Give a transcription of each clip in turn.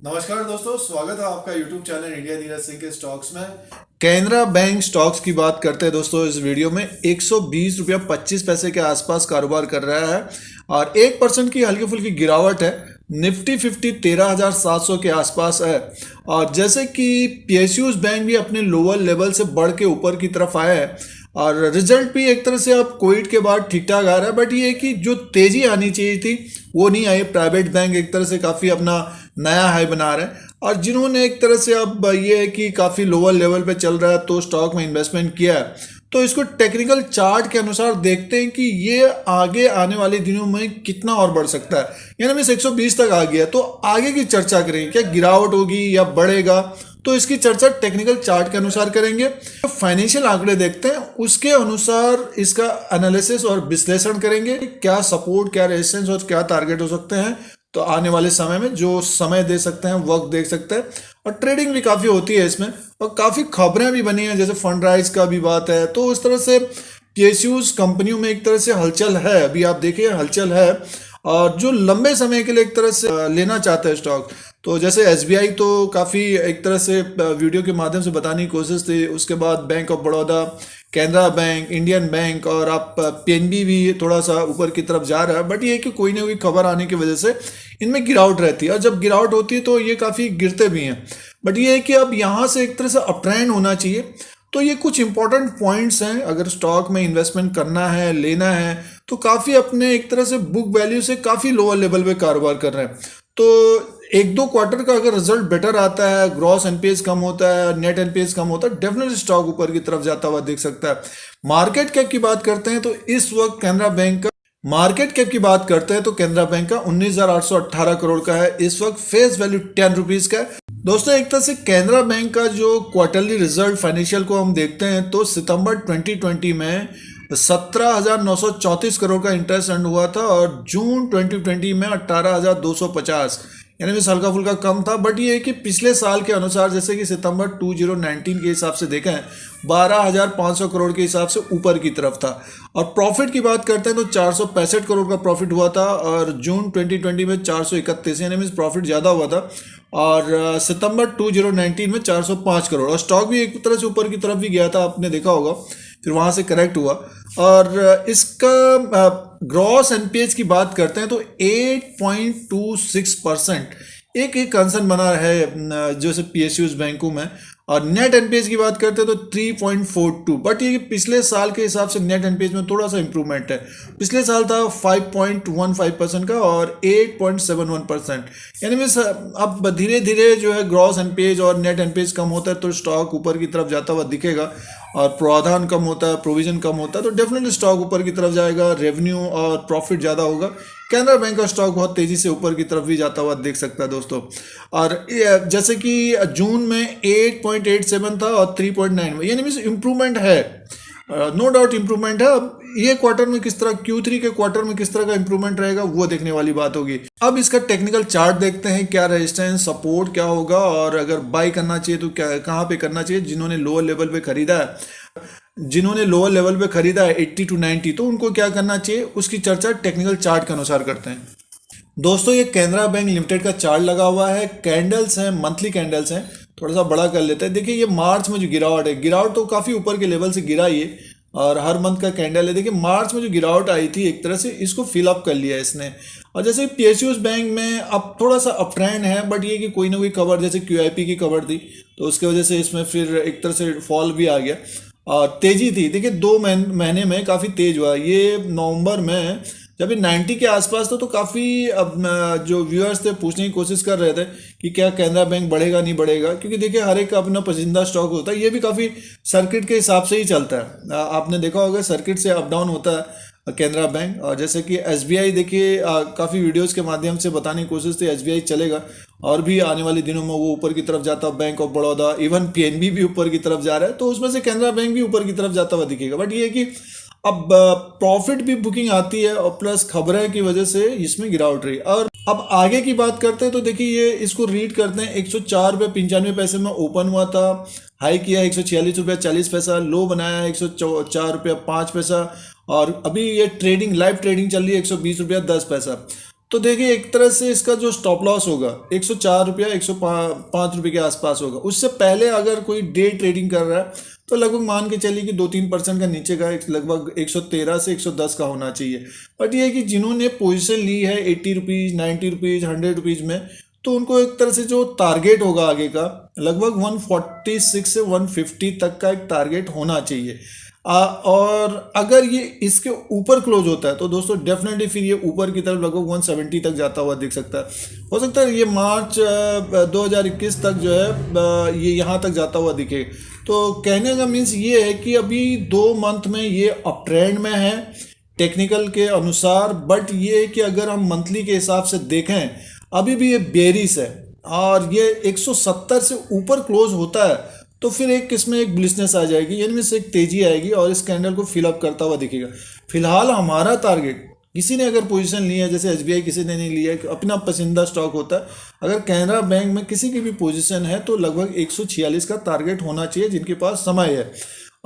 नमस्कार दोस्तों, स्वागत है आपका YouTube channel India Neeraj Singh के स्टॉक्स में। कैनरा बैंक स्टॉक्स की बात करते हैं दोस्तों। इस वीडियो में 120 रुपया 25 पैसे के आसपास कारोबार कर रहा है और 1% की हल्की फुल्की गिरावट है। निफ्टी 50 13,700 के आसपास है। और जैसे कि PSUs बैंक भी अपने लोअर लेवल से बढ़ के ऊपर की तरफ आया है और रिजल्ट भी एक तरह से अब कोविड के बाद ठीक ठाक आ रहा है, बट ये कि जो तेजी आनी चाहिए थी वो नहीं आई। प्राइवेट बैंक एक तरह से काफ़ी अपना नया हाई बना रहे हैं और जिन्होंने एक तरह से अब ये है कि काफ़ी लोअर लेवल पे चल रहा है तो स्टॉक में इन्वेस्टमेंट किया है। तो इसको टेक्निकल चार्ट के अनुसार देखते हैं कि ये आगे आने वाले दिनों में कितना और बढ़ सकता है। यानी मिस 120 तक आ गया तो आगे की चर्चा करेंगे, क्या गिरावट होगी या बढ़ेगा, तो इसकी चर्चा टेक्निकल चार्ट के अनुसार करेंगे। तो फाइनेंशियल आंकड़े देखते हैं, उसके अनुसार इसका एनालिसिस और विश्लेषण करेंगे। क्या सपोर्ट, क्या रेजिस्टेंस और क्या टारगेट हो सकते हैं तो आने वाले समय में जो समय दे सकते हैं, वक्त देख सकते हैं। और ट्रेडिंग भी काफ़ी होती है इसमें और काफ़ी खबरें भी बनी हैं, जैसे फंड राइज का भी बात है। तो उस तरह से PSUs कंपनियों में एक तरह से हलचल है, अभी आप देखिए हलचल है। और जो लंबे समय के लिए एक तरह से लेना चाहते हैं स्टॉक, तो जैसे SBI तो काफ़ी एक तरह से वीडियो के माध्यम से बताने की कोशिश थी। उसके बाद bank of Baroda, Canara bank, Indian bank और आप PNB भी थोड़ा सा ऊपर की तरफ जा रहा है। बट ये कि कोई ना कोई खबर आने की वजह से इनमें गिरावट रहती है और जब गिरावट होती है तो ये काफ़ी गिरते भी हैं। बट ये है कि अब यहाँ से एक तरह से अपट्रेंड होना चाहिए। तो ये कुछ इंपॉर्टेंट पॉइंट्स हैं, अगर स्टॉक में इन्वेस्टमेंट करना है, लेना है, तो काफ़ी अपने एक तरह से बुक वैल्यू से काफ़ी लोअर लेवल पे कारोबार कर रहे हैं। तो एक दो क्वार्टर का अगर रिजल्ट बेटर आता है, ग्रॉस NPAs कम होता है, नेट NPAs कम होता है, डेफिनेटली स्टॉक ऊपर की तरफ जाता हुआ दिख सकता है। मार्केट कैप की बात करते हैं तो इस वक्त कैनरा बैंक का मार्केट कैप की बात करते हैं तो कैनरा बैंक का 19,818 करोड़ का है। इस वक्त फेस वैल्यू 10 रुपीज का है। दोस्तों एक तरह से कैनरा बैंक का जो क्वार्टरली रिजल्ट फाइनेंशियल को हम देखते हैं तो सितंबर 2020 में 17,934 करोड़ का इंटरेस्ट अर्न हुआ था और जून 2020 में 18,250, यानी भी हल्का फुल्का कम था। बट ये है कि पिछले साल के अनुसार, जैसे कि सितंबर 2019 के हिसाब से देखें, 12,500 करोड़ के हिसाब से ऊपर की तरफ था। और प्रॉफिट की बात करते हैं तो 465 करोड़ का प्रॉफिट हुआ था और जून 2020 में 431, यानी मीन प्रॉफिट ज़्यादा हुआ था। और सितंबर 2019 में 405 करोड़, और स्टॉक भी एक तरह से ऊपर की तरफ भी गया था, आपने देखा होगा, फिर वहाँ से करेक्ट हुआ। और इसका ग्रॉस NPAs की बात करते हैं तो 8.26% एक कंसर्न बना है जैसे PSUs बैंकों में। और नेट NPAs की बात करते हैं तो 3.42, बट ये पिछले साल के हिसाब से नेट NPAs में थोड़ा सा इंप्रूवमेंट है। पिछले साल था 5.15% का और 8.71%, यानी में अब धीरे धीरे जो है ग्रॉस NPAs और नेट NPAs कम होता है तो स्टॉक ऊपर की तरफ जाता हुआ दिखेगा। और प्रावधान कम होता है, प्रोविजन कम होता है, तो डेफिनेटली स्टॉक ऊपर की तरफ जाएगा, रेवेन्यू और प्रॉफिट ज़्यादा होगा। कैनरा बैंक का स्टॉक बहुत तेज़ी से ऊपर की तरफ भी जाता हुआ देख सकता है दोस्तों। और जैसे कि जून में 8.87 था और 3.9, यानी मीन्स इम्प्रूवमेंट है, नो डाउट इम्प्रूवमेंट है। अब ये क्वार्टर में किस तरह, Q3 के क्वार्टर में किस तरह का इम्प्रूवमेंट रहेगा वो देखने वाली बात होगी। अब इसका टेक्निकल चार्ट देखते हैं, क्या रेजिस्टेंस, सपोर्ट क्या होगा और अगर बाई करना चाहिए तो क्या, कहाँ पे करना चाहिए। जिन्होंने लोअर लेवल पे खरीदा है 80 to 90, तो उनको क्या करना चाहिए, उसकी चर्चा टेक्निकल चार्ट के अनुसार करते हैं। दोस्तों ये कैनरा बैंक लिमिटेड का चार्ट लगा हुआ है, कैंडल्स हैं, मंथली कैंडल्स हैं। थोड़ा सा बड़ा कर लेते हैं। देखिए ये मार्च में जो गिरावट तो काफ़ी ऊपर के लेवल से गिरा ये, और हर मंथ का कैंडल है। देखिए मार्च में जो गिरावट आई थी एक तरह से इसको फिल अप कर लिया है इसने। और जैसे PSUs बैंक में अब थोड़ा सा अप ट्रेंड है, बट ये कि कोई ना कोई खबर, जैसे QIP की खबर थी तो उसकी वजह से इसमें फिर एक तरह से फॉल भी आ गया और तेज़ी थी। देखिए 2 महीने में काफ़ी तेज हुआ। ये नवंबर में जब ये 90 के आसपास था तो काफ़ी अब जो व्यूअर्स थे पूछने की कोशिश कर रहे थे कि क्या कैनरा बैंक बढ़ेगा नहीं बढ़ेगा, क्योंकि देखिए हर एक का अपना पसंदीदा स्टॉक होता है। ये भी काफ़ी सर्किट के हिसाब से ही चलता है, आपने देखा होगा सर्किट से अप डाउन होता है कैनरा बैंक। और जैसे कि SBI देखिए काफ़ी वीडियोस के माध्यम से बताने की कोशिश थी, SBI चलेगा और भी आने वाले दिनों में वो ऊपर की तरफ जाता है। Bank of Baroda, even PNB भी ऊपर की तरफ जा रहा है, तो उसमें से कैनरा बैंक भी ऊपर की तरफ जाता हुआ दिखेगा। बट ये है कि अब प्रॉफिट भी बुकिंग आती है और प्लस खबरें की वजह से इसमें गिरावट रही। और अब आगे की बात करते हैं तो देखिए ये इसको रीड करते हैं। 104 रुपये 95 पैसे में ओपन हुआ था, हाई किया 146 रुपये 40 पैसा, लो बनाया 104 रुपये 5 पैसा, और अभी ये ट्रेडिंग लाइव ट्रेडिंग चल रही है 120 रुपया 10 पैसा। तो देखिए एक तरह से इसका जो स्टॉप लॉस होगा 104 रुपया 105 रुपये के आसपास होगा। उससे पहले अगर कोई डे ट्रेडिंग कर रहा है तो लगभग मान के चलिए कि 2-3% का नीचे का लगभग 113 से 110 का होना चाहिए। बट ये है कि जिन्होंने पोजीशन ली है 80 रुपीज़ 90 रुपीज़ 100 रुपीज़ में, तो उनको एक तरह से जो टारगेट होगा आगे का लगभग 146 से 150 तक का एक टारगेट होना चाहिए। और अगर ये इसके ऊपर क्लोज होता है तो दोस्तों डेफिनेटली फिर ये ऊपर की तरफ लगभग 170 तक जाता हुआ दिख सकता है। हो सकता है ये मार्च 2021 तक जो है ये यहाँ तक जाता हुआ दिखे। तो कहने का मीन्स ये है कि अभी 2 मंथ में ये अप ट्रेंड में है टेक्निकल के अनुसार। बट ये है कि अगर हम मंथली के हिसाब से देखें अभी भी ये बेरिश है और ये 170 से ऊपर क्लोज होता है तो फिर एक इसमें एक ब्लिसनेस आ जाएगी, यानी से एक तेजी आएगी और इस कैंडल को फिलअप करता हुआ दिखेगा। फिलहाल हमारा टारगेट, किसी ने अगर पोजीशन ली है जैसे एसबीआई किसी ने नहीं लिया है, अपना पसंदीदा स्टॉक होता है, अगर कैनरा बैंक में किसी की भी पोजीशन है तो लगभग 146 का टारगेट होना चाहिए जिनके पास समय है।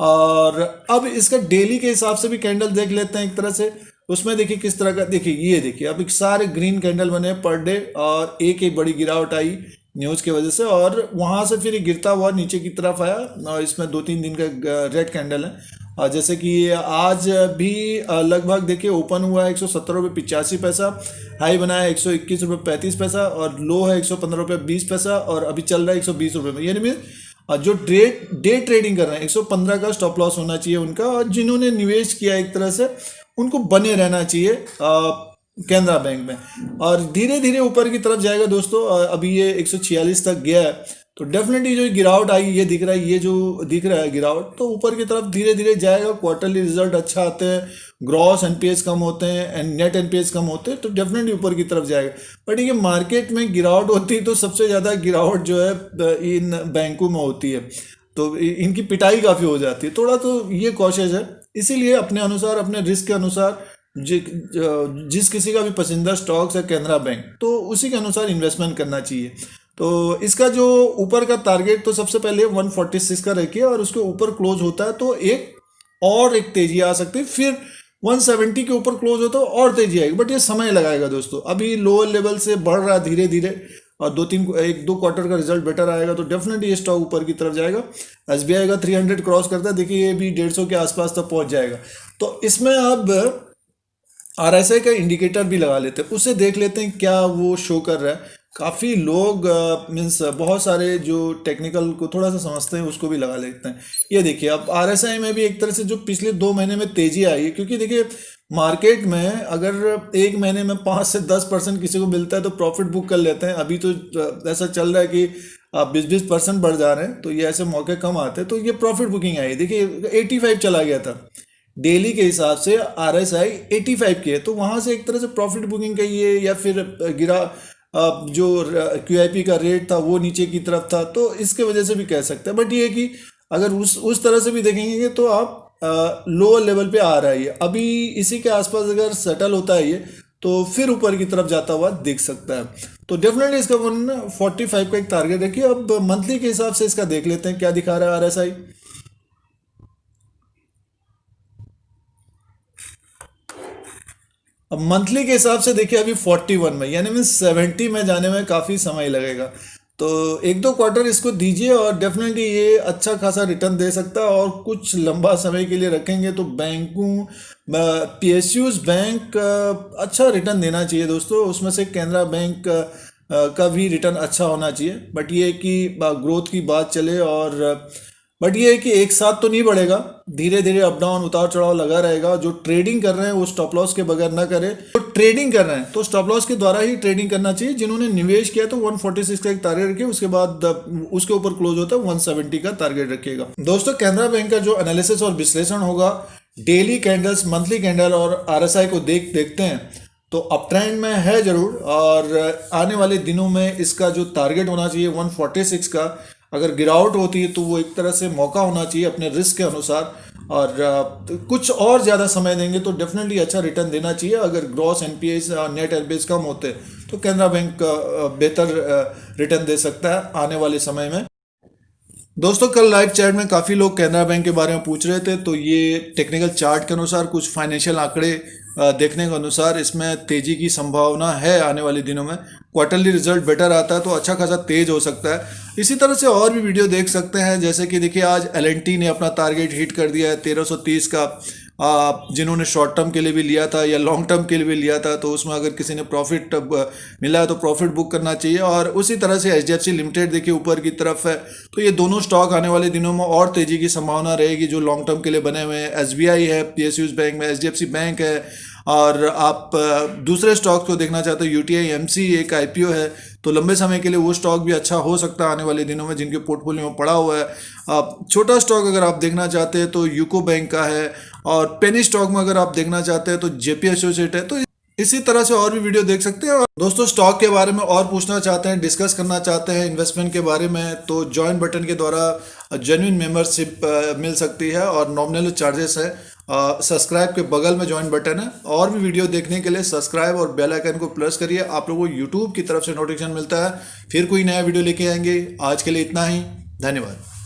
और अब इसका डेली के हिसाब से भी कैंडल देख लेते हैं एक तरह से। उसमें देखिए किस तरह का, देखिए ये देखिए अब सारे ग्रीन कैंडल बने पर डे और एक बड़ी गिरावट आई न्यूज़ की वजह से और वहाँ से फिर गिरता हुआ नीचे की तरफ आया और इसमें 2-3 दिन का रेड कैंडल है। और जैसे कि आज भी लगभग देखिए ओपन हुआ है 117 रुपये 85 पैसा, हाई बनाया 121 रुपये 35 पैसा और लो है 115 रुपये 20 पैसा और अभी चल रहा है 120 रुपये में। यानी जो डे ट्रेडिंग कर रहे हैं 115 का स्टॉप लॉस होना चाहिए उनका, और जिन्होंने निवेश किया एक तरह से उनको बने रहना चाहिए कैनरा बैंक में। और धीरे धीरे ऊपर की तरफ जाएगा दोस्तों। अभी ये 146 तक गया है तो डेफिनेटली जो गिरावट आई ये दिख रहा है, ये जो दिख रहा है गिरावट, तो ऊपर की तरफ धीरे धीरे जाएगा। क्वार्टरली रिजल्ट अच्छा आते हैं, ग्रॉस एनपीएस कम होते हैं एंड नेट एनपीएस कम होते हैं तो डेफिनेटली ऊपर की तरफ जाएगा। बट ये मार्केट में गिरावट होती है तो सबसे ज़्यादा गिरावट जो है इन बैंकों में होती है, तो इनकी पिटाई काफ़ी हो जाती है। थोड़ा तो ये कॉशियस है, इसीलिए अपने अनुसार अपने रिस्क के अनुसार जिस किसी का भी पसंदीदा स्टॉक्स है कैनरा बैंक तो उसी के अनुसार इन्वेस्टमेंट करना चाहिए। तो इसका जो ऊपर का टारगेट तो सबसे पहले 146 का रखिए और उसके ऊपर क्लोज होता है तो एक तेजी आ सकती है, फिर 170 के ऊपर क्लोज होता है और तेजी आएगी। बट ये समय लगाएगा दोस्तों, अभी लोअर लेवल से बढ़ रहा है धीरे धीरे और 1-2 क्वार्टर का रिजल्ट बेटर आएगा तो डेफिनेटली ये स्टॉक ऊपर की तरफ जाएगा। एसबीआई का 300 क्रॉस करता है, देखिए ये भी 150 के आसपास तक पहुंच जाएगा। तो इसमें अब आरएसआई का इंडिकेटर भी लगा लेते हैं, उससे देख लेते हैं क्या वो शो कर रहा है। काफ़ी लोग मीन्स बहुत सारे जो टेक्निकल को थोड़ा सा समझते हैं उसको भी लगा लेते हैं। ये देखिए अब आरएसआई में भी एक तरह से जो पिछले 2 महीने में तेजी आई है, क्योंकि देखिए मार्केट में अगर एक महीने में 5 से 10% किसी को मिलता है तो प्रॉफिट बुक कर लेते हैं। अभी तो ऐसा चल रहा है कि 20-20% बढ़ जा रहे हैं तो ये ऐसे मौके कम आते हैं तो ये प्रॉफिट बुकिंग आई है। देखिए 85 चला गया था डेली के हिसाब से, आरएसआई 85 की है तो वहाँ से एक तरह से प्रॉफिट बुकिंग कहिए या फिर गिरा जो क्यूआईपी का रेट था वो नीचे की तरफ था तो इसके वजह से भी कह सकते हैं। बट ये है कि अगर उस तरह से भी देखेंगे तो आप लोअर लेवल पे आ रहा है ये, अभी इसी के आसपास अगर सेटल होता है ये तो फिर ऊपर की तरफ जाता हुआ दिख सकता है। तो डेफिनेटली इसका 145 का एक टारगेट रखिए। अब मंथली के हिसाब से इसका देख लेते हैं क्या दिखा रहा है आरएसआई। अब मंथली के हिसाब से देखिए अभी 41 में, यानी मीन 70 में जाने में काफ़ी समय लगेगा। तो 1-2 क्वार्टर इसको दीजिए और डेफिनेटली ये अच्छा खासा रिटर्न दे सकता है। और कुछ लंबा समय के लिए रखेंगे तो बैंकों पीएसयूज बैंक अच्छा रिटर्न देना चाहिए दोस्तों। उसमें से कैनरा बैंक का भी रिटर्न अच्छा होना चाहिए। बट ये कि ग्रोथ की बात चले और बट ये है कि एक साथ तो नहीं बढ़ेगा, धीरे धीरे अप डाउन उतार चढ़ाव लगा रहेगा। जो ट्रेडिंग कर रहे हैं वो स्टॉप लॉस के बगैर ना करें, तो ट्रेडिंग कर रहे हैं तो स्टॉप लॉस के द्वारा ही ट्रेडिंग करना चाहिए। जिन्होंने निवेश किया तो 146 का एक टारगेट रखिए, उसके बाद उसके ऊपर क्लोज होता है 170 का टारगेट रखिएगा। दोस्तों कैनरा बैंक का जो एनालिसिस और विश्लेषण होगा, डेली कैंडल्स, मंथली कैंडल और आरएसआई को देखते हैं तो अप ट्रेंड में है जरूर। और आने वाले दिनों में इसका जो टारगेट होना चाहिए 146 का, अगर गिरावट होती है तो वो एक तरह से मौका होना चाहिए अपने रिस्क के अनुसार। और कुछ और ज़्यादा समय देंगे तो डेफिनेटली अच्छा रिटर्न देना चाहिए। अगर ग्रॉस एनपीएस और नेट एनपीएस कम होते तो कैनरा बैंक बेहतर रिटर्न दे सकता है आने वाले समय में। दोस्तों कल लाइव चैट में काफ़ी लोग कैनरा बैंक के बारे में पूछ रहे थे, तो ये टेक्निकल चार्ट के अनुसार कुछ फाइनेंशियल आंकड़े देखने के अनुसार इसमें तेजी की संभावना है आने वाले दिनों में। क्वार्टरली रिजल्ट बेटर आता है तो अच्छा खासा तेज हो सकता है। इसी तरह से और भी वीडियो देख सकते हैं, जैसे कि देखिए आज एल&टी ने अपना टारगेट हिट कर दिया है 1330 का। जिन्होंने शॉर्ट टर्म के लिए भी लिया था या लॉन्ग टर्म के लिए भी लिया था, तो उसमें अगर किसी ने प्रॉफिट मिला है तो प्रॉफिट बुक करना चाहिए। और उसी तरह से HDFC लिमिटेड देखिए ऊपर की तरफ है, तो ये दोनों स्टॉक आने वाले दिनों में और तेजी की संभावना रहेगी जो लॉन्ग टर्म के लिए बने हुए हैं। SBI है, PSUs बैंक में, HDFC बैंक है। और आप दूसरे स्टॉक को देखना चाहते हो, UTI MC एक IPO है, तो लंबे समय के लिए वो स्टॉक भी अच्छा हो सकता है आने वाले दिनों में जिनके पोर्टफोलियो में पड़ा हुआ है। छोटा स्टॉक अगर आप देखना चाहते हैं तो यूको बैंक का है, और पेनी स्टॉक में अगर आप देखना चाहते हैं तो JP एसोसिएट है। तो इसी तरह से और भी वीडियो देख सकते हैं। और दोस्तों स्टॉक के बारे में और पूछना चाहते हैं, डिस्कस करना चाहते हैं इन्वेस्टमेंट के बारे में, तो ज्वाइन बटन के द्वारा जेन्युइन मेंबरशिप मिल सकती है और नॉमिनल चार्जेस है। सब्सक्राइब के बगल में ज्वाइन बटन है। और भी वीडियो देखने के लिए सब्सक्राइब और बेल आइकन को प्रेस करिए, आप लोगों को यूट्यूब की तरफ से नोटिफिकेशन मिलता है। फिर कोई नया वीडियो लेके आएंगे। आज के लिए इतना ही, धन्यवाद।